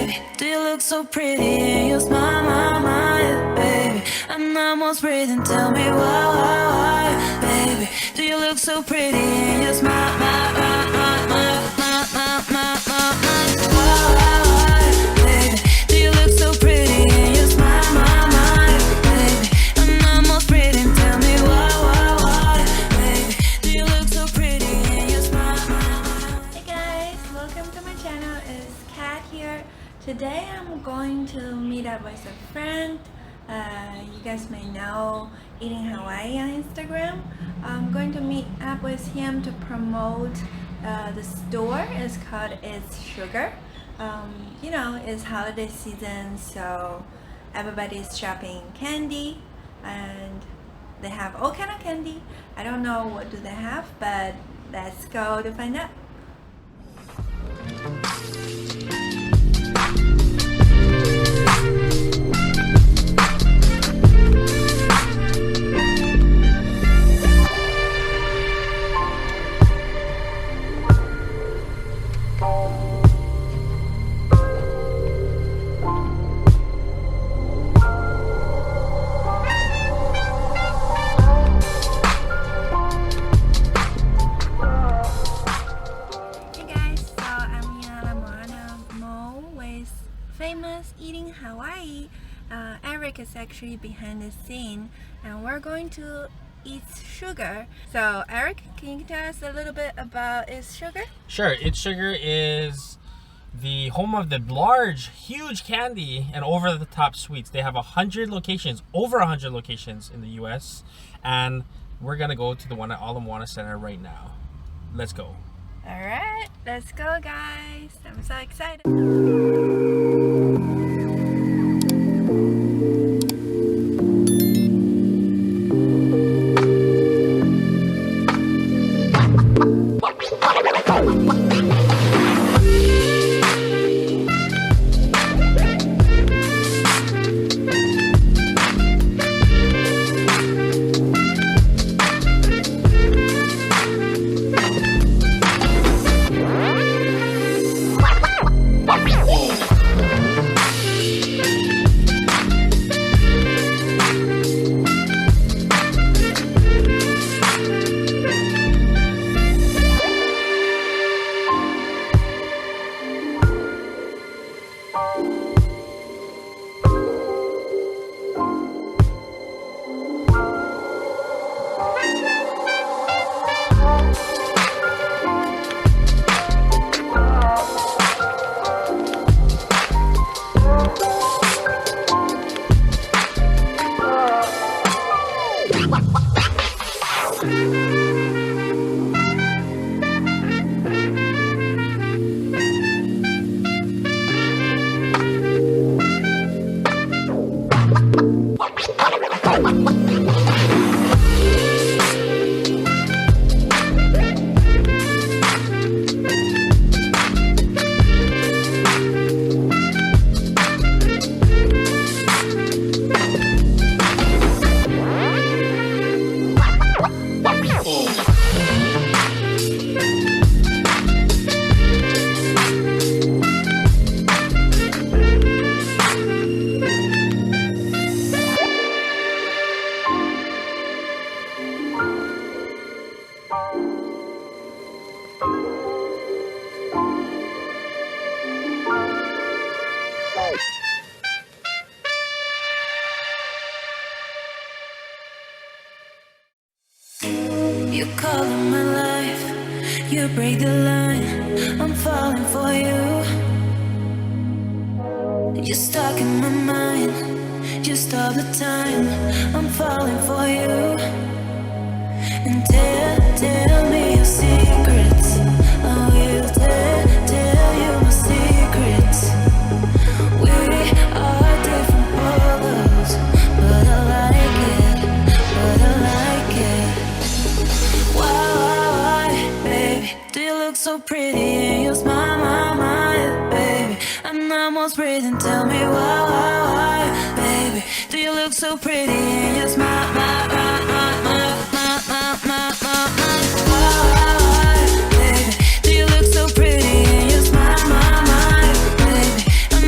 baby. Do you look so pretty and you smile, baby? I'm almost breathing, tell me why, baby. Do you look so pretty and you smile, baby? Do you look so pretty and you smile, baby? I'm almost breathing, tell me why, baby. Do you look so pretty and you smile? Hey guys, welcome to my channel. It's Kat here. Today I'm going to meet up with a friend. You guys may know Eating Hawaii on Instagram. I'm going to meet up with him to promote the store. It's called It's Sugar. You know, it's holiday season, so everybody's shopping candy, and they have all kind of candy. I don't know what do they have, but let's go to find out. Famous Eating Hawaii. Eric is actually behind the scene, and we're going to It's Sugar. So Eric, can you tell us a little bit about It's Sugar? Sure. It's Sugar is the home of the large, huge candy and over-the-top sweets. They have 100 locations, over 100 locations in the US, and we're gonna go to the one at All Moana Center right now. Let's go. All right, let's go, guys. I'm so excited. You call in my life, you break the line, I'm falling for you. You're stuck in my mind, just all the time, I'm falling for you. And tell me your secrets, I will tell you my secrets. We are different polos, but I like it. Why, baby, do you look so pretty and you smile, baby? I'm almost breathing, tell me why, baby, do you look so pretty and you smile, baby, do you look so pretty and you smile, baby? I'm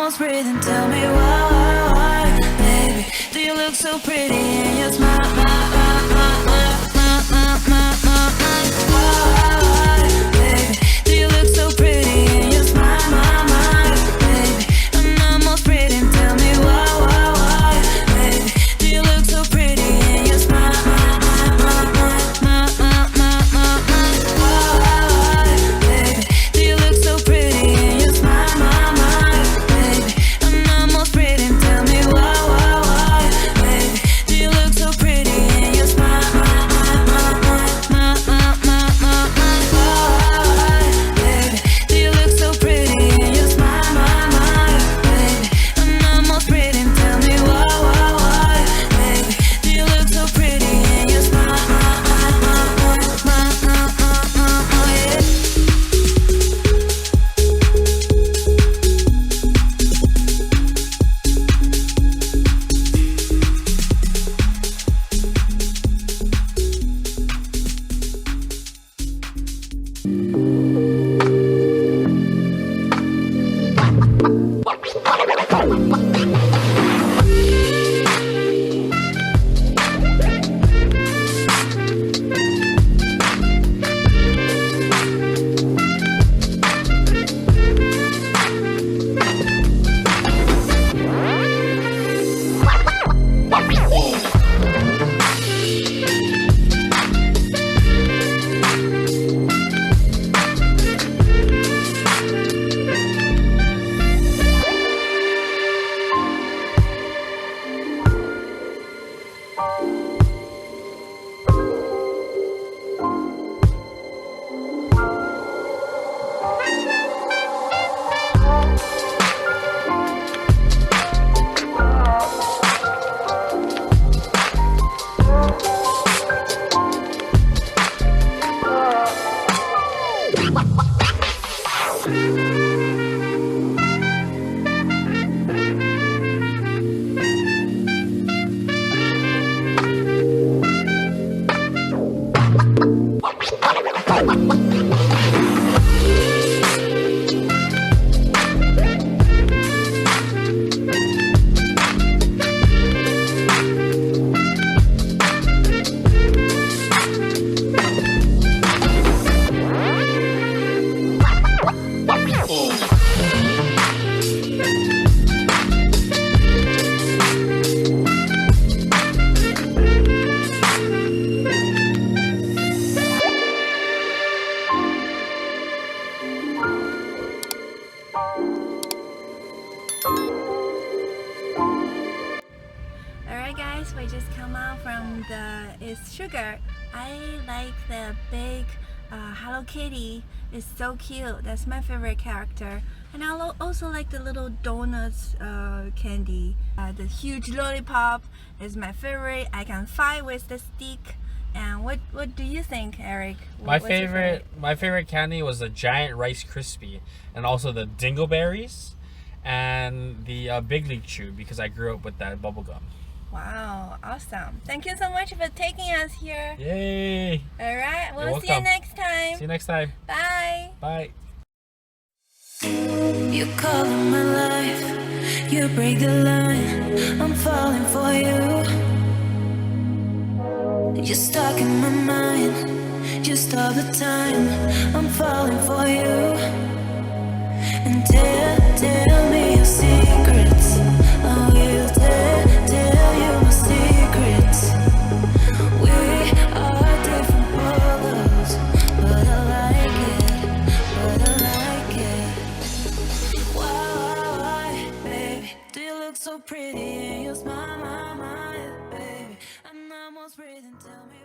almost breathing. Tell me why, baby. Do you look so pretty in your smile? Why, baby? Do you look so pretty in your smile? Baby, I'm almost breathing. Tell me why, baby? Do you look so pretty in your smile? Alright guys, we just come out from the It's Sugar. I like the big Hello Kitty. It's so cute. That's my favorite character. And I also like the little donuts candy. The huge lollipop is my favorite. I can fight with the stick. And what do you think, Eric? My favorite candy was the giant Rice Krispie, and also the Dingleberries, and the Big League Chew, because I grew up with that bubble gum. Wow, awesome. Thank you so much for taking us here. Yay! Alright, we'll You're see you welcome. next time. See you next time. Bye. Bye. You call in my life, you break the line. I'm falling for you. You're stuck in my mind, just all the time. I'm falling for you. And tell me your secrets. I will tell you my secrets. We are different colors, but I like it. Why, baby? Do you look so pretty in your smile, baby? I'm almost breathing. Tell me.